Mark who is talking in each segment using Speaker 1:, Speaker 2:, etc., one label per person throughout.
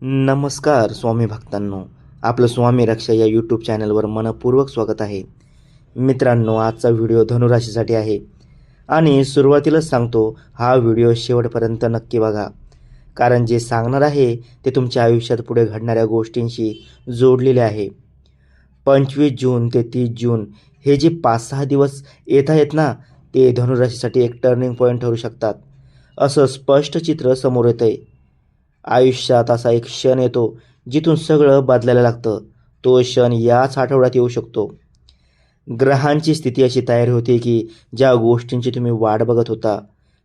Speaker 1: नमस्कार स्वामी भक्तांनो, आपलं स्वामी रक्षा या यूट्यूब चॅनलवर मनपूर्वक स्वागत आहे. मित्रांनो, आजचा व्हिडिओ धनुराशीसाठी आहे आणि सुरुवातीलाच सांगतो, हा व्हिडिओ शेवटपर्यंत नक्की बघा, कारण जे सांगणार आहे ते तुमच्या आयुष्यात पुढे घडणाऱ्या गोष्टींशी जोडलेले आहे. 25 जून ते 30 जून हे जे 5-6 दिवस येत आहेत ना, ते धनुराशीसाठी एक टर्निंग पॉईंट ठरू शकतात, असं स्पष्ट चित्र समोर येतं आहे. आयुष्यात असा एक क्षण येतो जिथून सगळं बदलायला लागतं. तो क्षण याच आठवड्यात येऊ शकतो. ग्रहांची स्थिती अशी तयार होते की ज्या गोष्टींची तुम्ही वाट बघत होता,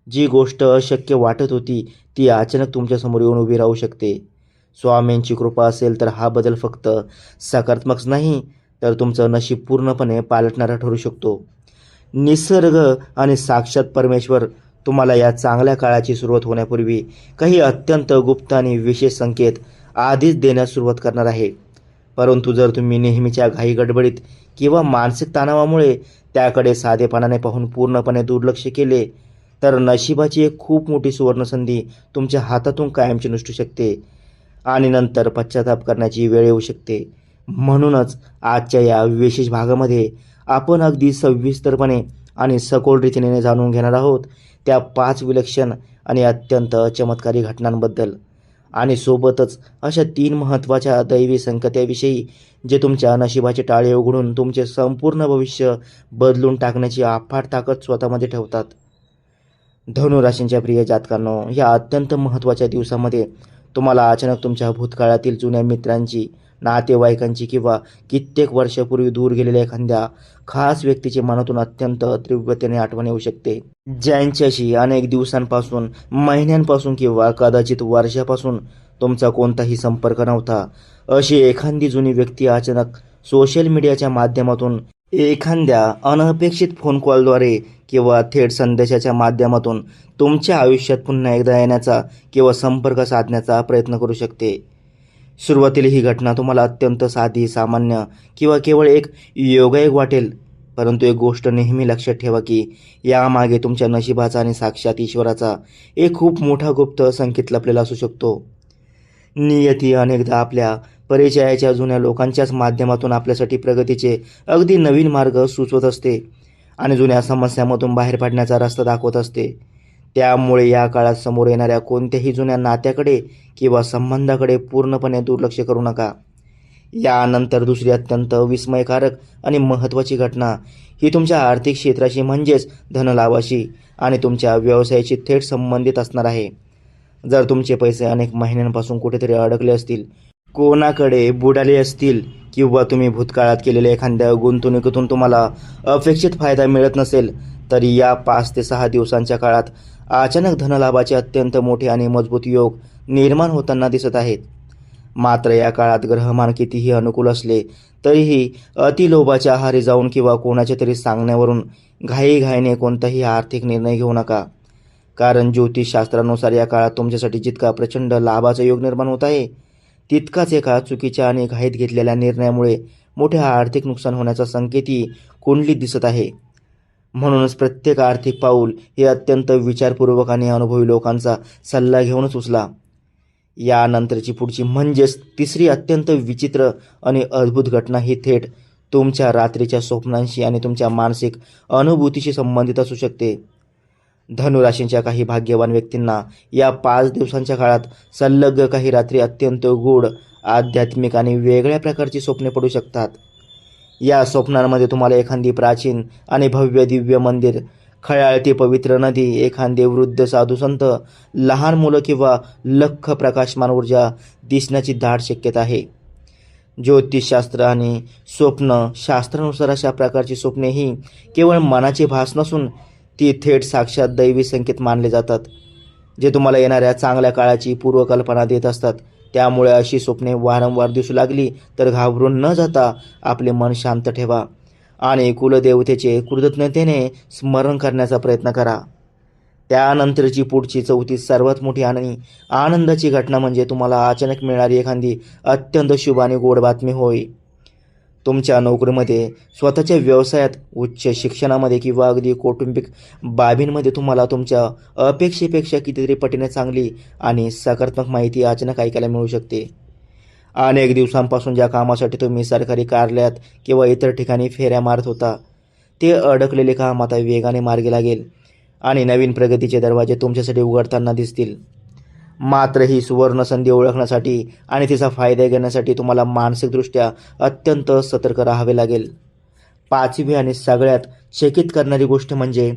Speaker 1: जी गोष्ट अशक्य वाटत होती, ती अचानक तुमच्यासमोर येऊन उभी राहू शकते. स्वामींची कृपा असेल तर हा बदल फक्त सकारात्मक नाही, तर तुमचं नशीब पूर्णपणे पालटणारा ठरू शकतो. निसर्ग आणि साक्षात परमेश्वर तुम्हाला या चांगल्या काळाची सुरुवात होण्यापूर्वी काही अत्यंत गुप्त आणि विशेष संकेत आधीच देण्यास सुरुवात करणार आहे. परंतु जर तुम्ही नेहमीच्या घाई गडबडीत किंवा मानसिक तणावामुळे त्याकडे साधेपणाने पाहून पूर्णपणे दुर्लक्ष केले, तर नशिबाची एक खूप मोठी सुवर्णसंधी तुमच्या हातातून कायमची निसटू शकते आणि नंतर पश्चाताप करण्याची वेळ येऊ शकते. म्हणूनच आजच्या या विशेष भागामध्ये आपण अगदी सविस्तरपणे आणि सखोल रीतीने जाणून घेणार आहोत त्या 5 विलक्षण आणि अत्यंत चमत्कारी घटनांबद्दल, आणि सोबतच अशा 3 महत्त्वाच्या दैवी संकेताविषयी जे तुमच्या नशिबाचे टाळे उघडून तुमचे संपूर्ण भविष्य बदलून टाकण्याची अफाट ताकद स्वतःमध्ये ठेवतात. धनुराशींच्या प्रिय जातकांनो, या अत्यंत महत्त्वाच्या दिवसामध्ये तुम्हाला अचानक तुमच्या भूतकाळातील जुन्या मित्रांची, नातेवाईकांची किंवा कित्येक वर्षापूर्वी दूर गेलेल्या एखाद्या खास व्यक्तीची मनातून अत्यंत तीव्रतेने आठवण येऊ शकते, ज्यांच्याशी अनेक दिवसांपासून, महिन्यांपासून किंवा कदाचित वर्षापासून तुमचा कोणताही संपर्क नव्हता. अशी एखादी जुनी व्यक्ती अचानक सोशल मीडियाच्या माध्यमातून, एखाद्या अनपेक्षित फोन कॉलद्वारे किंवा थेट संदेशाच्या माध्यमातून तुमच्या आयुष्यात पुन्हा एकदा येण्याचा किंवा संपर्क साधण्याचा प्रयत्न करू शकते. सुरुवातीला ही घटना तुम्हाला अत्यंत साधी, सामान्य किंवा केवळ एक योगायोग वाटेल, परंतु एक गोष्ट नेहमी लक्षात ठेवा की यामागे तुमच्या नशिबाचा आणि साक्षात ईश्वराचा एक खूप मोठा गुप्त संकेत लपलेला असू शकतो. नियती अनेकदा आपल्या परिचयाच्या जुन्या लोकांच्याच माध्यमातून आपल्यासाठी प्रगतीचे अगदी नवीन मार्ग सुचवत असते आणि जुन्या समस्यांमधून बाहेर पडण्याचा रस्ता दाखवत असते. त्यामुळे या काळात समोर येणाऱ्या कोणत्याही जुन्या नात्याकडे किंवा संबंधाकडे पूर्णपणे दुर्लक्ष करू नका. यानंतर दुसरी अत्यंत विस्मयकारक आणि महत्त्वाची घटना ही तुमच्या आर्थिक क्षेत्राशी, म्हणजेच धनलाभाशी आणि तुमच्या व्यवसायाशी थेट संबंधित असणार आहे. जर तुमचे पैसे अनेक महिन्यांपासून कुठेतरी अडकले असतील, कोणाकडे बुडाले असतील किंवा तुम्ही भूतकाळात केलेल्या एखाद्या गुंतवणुकीतून तुम्हाला अपेक्षित फायदा मिळत नसेल, तर या 5 ते 6 दिवसांच्या काळात अचानक धनलाभाचे अत्यंत मोठे आणि मजबूत योग निर्माण होताना दिसत आहेत. मात्र या काळात ग्रहमान कितीही अनुकूल असले तरीही अतिलोभाच्या आहारी जाऊन किंवा कोणाच्या तरी सांगण्यावरून घाईघाईने कोणताही आर्थिक निर्णय घेऊ नका. कारण ज्योतिषशास्त्रानुसार या काळात तुमच्यासाठी जितका प्रचंड लाभाचा योग निर्माण होत आहे, तितकाच एका चुकीच्या आणि घाईत घेतलेल्या निर्णयामुळे मोठे आर्थिक नुकसान होण्याचा संकेतही कुंडलीत दिसत आहे. म्हणूनच प्रत्येक आर्थिक पाऊल हे अत्यंत विचारपूर्वक आणि अनुभवी लोकांचा सल्ला घेऊनच उचला. यानंतरची पुढची, म्हणजेच तिसरी अत्यंत विचित्र आणि अद्भुत घटना ही थेट तुमच्या रात्रीच्या स्वप्नांशी आणि तुमच्या मानसिक अनुभूतीशी संबंधित असू शकते. धनुराशींच्या काही भाग्यवान व्यक्तींना या 5 दिवसांच्या काळात सलग काही रात्री अत्यंत गूढ, आध्यात्मिक आणि वेगळ्या प्रकारची स्वप्ने पडू शकतात. या स्वप्नांमध्ये तुम्हाला एखादी प्राचीन आणि भव्य दिव्य मंदिर, खळाळती पवित्र नदी, एखादे वृद्ध साधू संत, लहान मुलं किंवा लख्ख प्रकाशमान ऊर्जा दिसण्याची दाट शक्यता आहे. ज्योतिषशास्त्र आणि स्वप्नशास्त्रानुसार अशा प्रकारची स्वप्ने ही केवळ मनाचे भास नसून ती थेट साक्षात दैवी संकेत मानले जातात, जे तुम्हाला येणाऱ्या चांगल्या काळाची पूर्वकल्पना देत असतात. त्यामुळे अशी स्वप्ने वारंवार दिसू लागली तर घाबरून न जाता आपले मन शांत ठेवा आणि कुलदेवतेचे कृतज्ञतेने स्मरण करण्याचा प्रयत्न करा. त्यानंतरची पुढची चौथी सर्वात मोठी आणि आनंदाची घटना म्हणजे तुम्हाला अचानक मिळणारी एखादी अत्यंत शुभ आणि गोड बातमी होय. तुमच्या नोकरीमध्ये, स्वतःच्या व्यवसायात, उच्च शिक्षणामध्ये किंवा अगदी कौटुंबिक बाबींमध्ये तुम्हाला तुमच्या अपेक्षेपेक्षा कितीतरी पटीने चांगली आणि सकारात्मक माहिती अचानक ऐकायला मिळू शकते. अनेक दिवसांपासून ज्या कामासाठी तुम्ही सरकारी कार्यालयात किंवा इतर ठिकाणी फेऱ्या मारत होता, ते अडकलेले काम आता वेगाने मार्गी लागेल आणि नवीन प्रगतीचे दरवाजे तुमच्यासाठी उघडताना दिसतील. मात्र ही सुवर्ण संधी ओळखण्यासाठी आणि तिचा फायदा घेण्यासाठी तुम्हाला मानसिकदृष्ट्या अत्यंत सतर्क राहावे लागेल. पाचवी आणि सगळ्यात चकित करणारी गोष्ट म्हणजे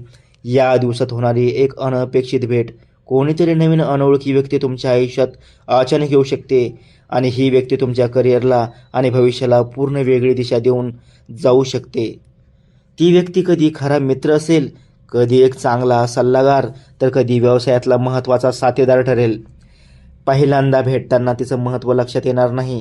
Speaker 1: या दिवसात होणारी एक अनपेक्षित भेट. कोणीतरी नवीन अनोळखी व्यक्ती तुमच्या आयुष्यात अचानक येऊ शकते आणि ही व्यक्ती तुमच्या करिअरला आणि भविष्याला पूर्ण वेगळी दिशा देऊन जाऊ शकते. ती व्यक्ती कधी खरा मित्र असेल, कधी एक चांगला सल्लागार, तर कधी व्यवसायातला महत्त्वाचा साथीदार ठरेल. पहिल्यांदा भेटताना तिचं महत्त्व लक्षात येणार नाही,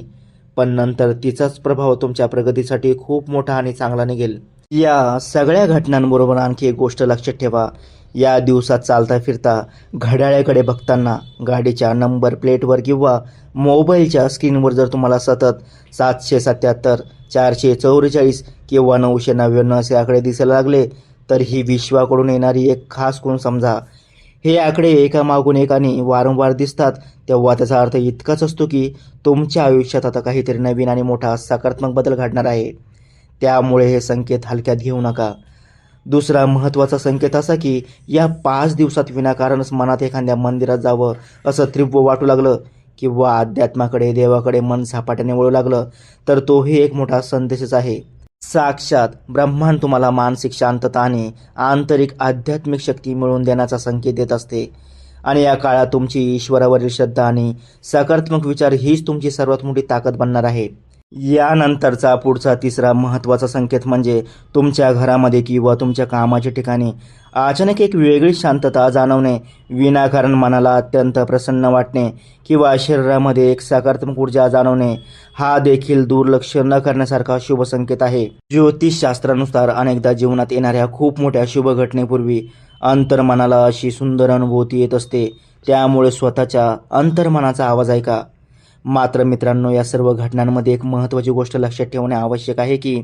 Speaker 1: पण नंतर तिचाच प्रभाव तुमच्या प्रगतीसाठी खूप मोठा आणि चांगला निघेल. या सगळ्या घटनांबरोबर आणखी एक गोष्ट लक्षात ठेवा. या दिवसात चालता फिरता, घड्याळाकडे बघताना, गाडीच्या नंबर प्लेटवर किंवा मोबाईलच्या स्क्रीनवर जर तुम्हाला सतत 777, 444 किंवा 999 असे आकडे दिसायला लागले, तर ही विश्वाकडून येणारी एक खास खूण समजा. हे आकडे एकामागून एक आणि वारंवार दिसतात, तेव्हा त्याचा अर्थ इतकाच असतो की तुमच्या आयुष्यात आता काहीतरी नवीन आणि मोठा सकारात्मक बदल घडणार आहे. त्यामुळे हे संकेत हलक्यात घेऊ नका. दुसरा महत्त्वाचा संकेत असा की या 5 दिवसात विनाकारणच मनात एखाद्या मंदिरात जावं असं तीव्र वाटू लागलं किंवा अध्यात्माकडे, देवाकडे मन झपाट्याने वळू लागलं, तर तोही एक मोठा संदेशच आहे. साक्षात ब्रह्मांड तुम्हाला मानसिक शांतता आणि आंतरिक आध्यात्मिक शक्ती मिळवून देण्याचा संकेत देत असते. आणि या काळात तुमची ईश्वरावरील श्रद्धा आणि सकारात्मक विचार हीच तुमची सर्वात मोठी ताकद बनणार आहे. यानंतरचा पुढचा तिसरा महत्त्वाचा संकेत म्हणजे तुमच्या घरामध्ये किंवा तुमच्या कामाच्या ठिकाणी अचानक एक वेगळी शांतता जाणवणे, विनाकारण मनाला अत्यंत प्रसन्न वाटणे किंवा शरीरामध्ये एक सकारात्मक ऊर्जा जाणवणे, हा देखील दुर्लक्ष न करण्यासारखा शुभ संकेत आहे. ज्योतिषशास्त्रानुसार अनेकदा जीवनात येणाऱ्या खूप मोठ्या शुभ घटनेपूर्वी अंतर्मनाला अशी सुंदर अनुभूती येत असते. त्यामुळे स्वतःच्या अंतर्मनाचा आवाज ऐका. मात्र मित्रांनो, या सर्व घटनांमध्ये एक महत्त्वाची गोष्ट लक्षात ठेवणे आवश्यक आहे की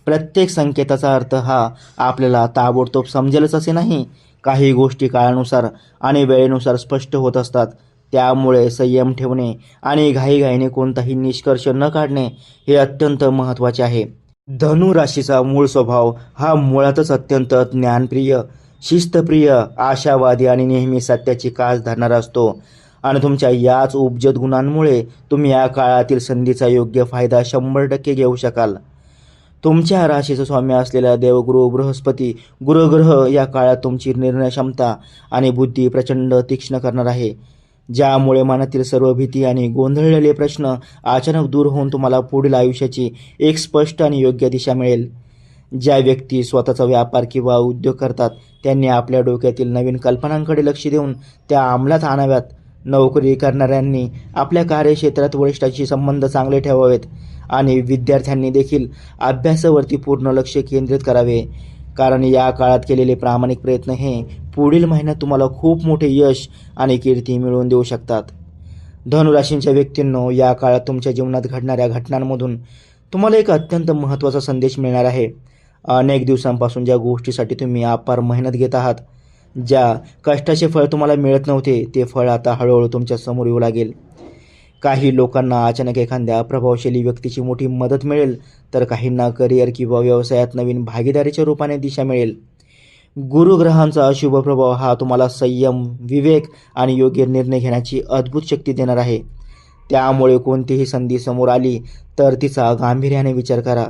Speaker 1: प्रत्येक संकेताचा अर्थ हा आपल्याला ताबडतोब समजेलच असे नाही. काही गोष्टी काळानुसार आणि वेळेनुसार स्पष्ट होत असतात. त्यामुळे संयम ठेवणे आणि घाईघाईने कोणताही निष्कर्ष न काढणे हे अत्यंत महत्त्वाचे आहे. धनु राशीचा मूळ स्वभाव हा मुळातच अत्यंत ज्ञानप्रिय, शिस्तप्रिय, आशावादी आणि नेहमी सत्याची कास धरणारा असतो. आणि तुमच्या याच उपजत गुणांमुळे तुम्ही या काळातील संधीचा योग्य फायदा 100% घेऊ शकाल. तुमच्या राशीचा स्वामी असलेला देवगुरु बृहस्पती गुरुग्रह या काळात तुमची निर्णय क्षमता आणि बुद्धी प्रचंड तीक्ष्ण करणार आहे, ज्यामुळे मनातील सर्व भीती आणि गोंधळलेले प्रश्न अचानक दूर होऊन तुम्हाला पुढील आयुष्याची एक स्पष्ट आणि योग्य दिशा मिळेल. ज्या व्यक्ती स्वतःचा व्यापार किंवा उद्योग करतात, त्यांनी आपल्या डोक्यातील नवीन कल्पनांकडे लक्ष देऊन त्या अंमलात आणाव्यात. नोकरी करणाऱ्यांनी आपल्या कार्यक्षेत्रात वरिष्ठांशी संबंध चांगले ठेवावेत आणि विद्यार्थ्यांनी देखील अभ्यासावरती पूर्ण लक्ष केंद्रित करावे, कारण या काळात केलेले प्रामाणिक प्रयत्न हे पुढील महिन्यात तुम्हाला खूप मोठे यश आणि कीर्ती मिळवून देऊ शकतात. धनुराशींच्या व्यक्तींनो, या काळात तुमच्या जीवनात घडणाऱ्या घटनांमधून तुम्हाला एक अत्यंत महत्त्वाचा संदेश मिळणार आहे. अनेक दिवसांपासून ज्या गोष्टीसाठी तुम्ही अपार मेहनत घेत आहात, ज्या कष्टाचे फळ तुम्हाला मिळत नव्हते, ते फळ आता हळूहळू तुमच्या समोर येऊ लागेल. काही लोकांना अचानक एखाद्या प्रभावशाली व्यक्तीची मोठी मदत मिळेल, तर काहींना करिअर किंवा व्यवसायात नवीन भागीदारीच्या रूपाने दिशा मिळेल. गुरुग्रहांचा शुभ प्रभाव हा तुम्हाला संयम, विवेक आणि योग्य निर्णय घेण्याची अद्भुत शक्ती देणार आहे. त्यामुळे कोणतीही संधी समोर आली तर तिचा गांभीर्याने विचार करा,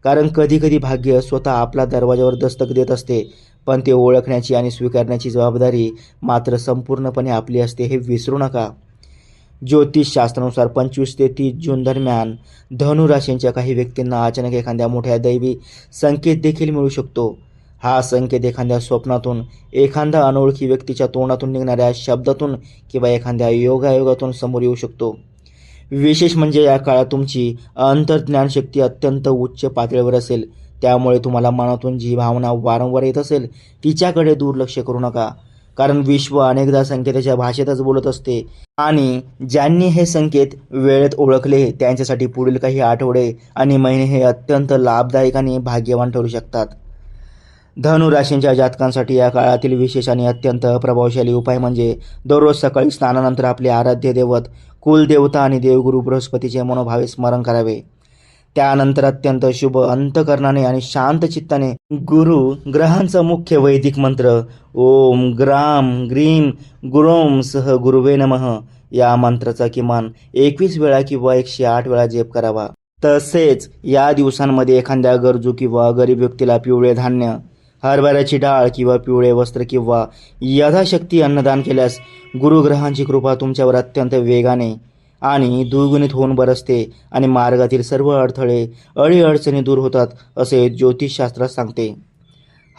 Speaker 1: कारण कधीकधी भाग्य स्वतः आपला दरवाजावर दस्तक देत असते, पण ते ओळखण्याची आणि स्वीकारण्याची जबाबदारी मात्र संपूर्णपणे आपली असते, हे विसरू नका. ज्योतिषशास्त्रानुसार 25 ते 30 जून दरम्यान धनुराशींच्या काही व्यक्तींना अचानक एखाद्या मोठ्या दैवी संकेत देखील मिळू शकतो. हा संकेत एखाद्या स्वप्नातून, एखाद्या अनोळखी व्यक्तीच्या तोंडातून निघणाऱ्या शब्दातून किंवा एखाद्या योगायोगातून समोर येऊ शकतो. विशेष म्हणजे या काळात तुमची अंतर्ज्ञान शक्ती अत्यंत उच्च पातळीवर असेल. त्यामुळे तुम्हाला मनातून जी भावना वारंवार येत असेल, तिच्याकडे दुर्लक्ष करू नका, कारण विश्व अनेकदा संकेताच्या भाषेतच बोलत असते आणि ज्यांनी हे संकेत वेळेत ओळखले त्यांच्यासाठी पुढील काही आठवडे आणि महिने हे अत्यंत लाभदायक आणि भाग्यवान ठरू शकतात. धनु राशींच्या जातकांसाठी या काळातील विशेष आणि अत्यंत प्रभावशाली उपाय म्हणजे दररोज सकाळी स्नानानंतर आपले आराध्य दैवत, कुलदेवता आणि देवगुरु बृहस्पतीचे मनोभावे स्मरण करावे. त्यानंतर अत्यंत शुभ अंतकरणाने आणि शांत चित्ताने गुरु ग्रहांचा मुख्य वैदिक मंत्र ओम ग्राम ग्रीम गुरोम सह गुरुवे नमः या मंत्राचा किमान 21 वेळा किंवा 108 वेळा जप करावा. तसेच या दिवसांमध्ये एखाद्या गरजू किंवा गरीब व्यक्तीला पिवळे धान्य, हरभऱ्याची डाळ किंवा पिवळे वस्त्र किंवा यथाशक्ती अन्नदान केल्यास गुरुग्रहांची कृपा तुमच्यावर अत्यंत वेगाने आणि दुर्गुणित होऊन बरसते आणि मार्गातील सर्व अडथळे अडीअडचणी दूर होतात असे ज्योतिषशास्त्रात सांगते.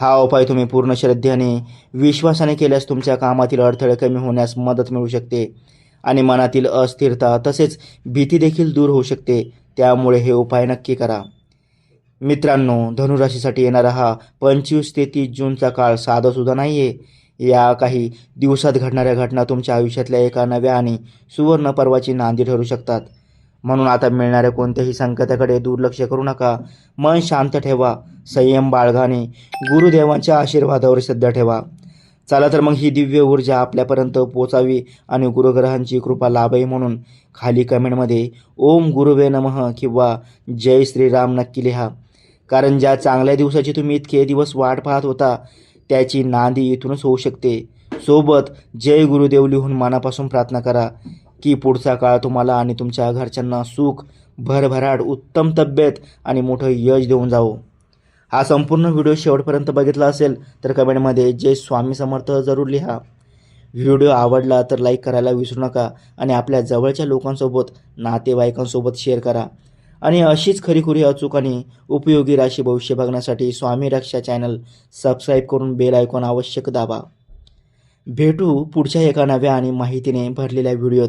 Speaker 1: हा उपाय तुम्ही पूर्ण श्रद्धेने विश्वासाने केल्यास तुमच्या कामातील अडथळे कमी होण्यास मदत मिळू शकते आणि मनातील अस्थिरता तसेच भीती देखील दूर होऊ शकते. त्यामुळे हे उपाय नक्की करा. मित्रांनो, धनुराशीसाठी येणारा हा 25 ते 30 जूनचा काळ साधासुद्धा नाही आहे. या काही दिवसात घडणाऱ्या घटना तुमच्या आयुष्यातल्या एका नव्या आणि सुवर्ण पर्वाची नांदी ठरू शकतात. म्हणून आता मिळणाऱ्या कोणत्याही संकटाकडे दुर्लक्ष करू नका. मन शांत ठेवा, संयम बाळगा आणि गुरुदेवांच्या आशीर्वादावर श्रद्धा ठेवा. चला तर मग ही दिव्य ऊर्जा आपल्यापर्यंत पोचावी आणि गुरुग्रहांची कृपा लाभावी म्हणून खाली कमेंटमध्ये ओम गुरुवे नमः किंवा जय श्रीराम नक्की लिहा. कारण ज्या चांगल्या दिवसाची तुम्ही इतके दिवस वाट पाहत होता त्याची नांदी इथूनच होऊ शकते. सोबत जय गुरुदेव लिहून मनापासून प्रार्थना करा की पुढचा काळ तुम्हाला आणि तुमच्या घरच्यांना सुख, भरभराट, उत्तम तब्येत आणि मोठं यश देऊन जावो. हा संपूर्ण व्हिडिओ शेवटपर्यंत बघितला असेल तर कमेंटमध्ये जय स्वामी समर्थ जरूर लिहा. व्हिडिओ आवडला तर लाईक करायला विसरू नका आणि आपल्या जवळच्या लोकांसोबत, नातेवाईकांसोबत शेअर करा. आणि अशीच खरीखुरी अचूक आणि उपयोगी राशी भविष्य बघण्यासाठी स्वामी रक्षा चॅनल सबस्क्राईब करून बेल आयकॉन आवश्यक दाबा. भेटू पुढच्या एका नव्या आणि माहितीने भरलेल्या व्हिडिओत.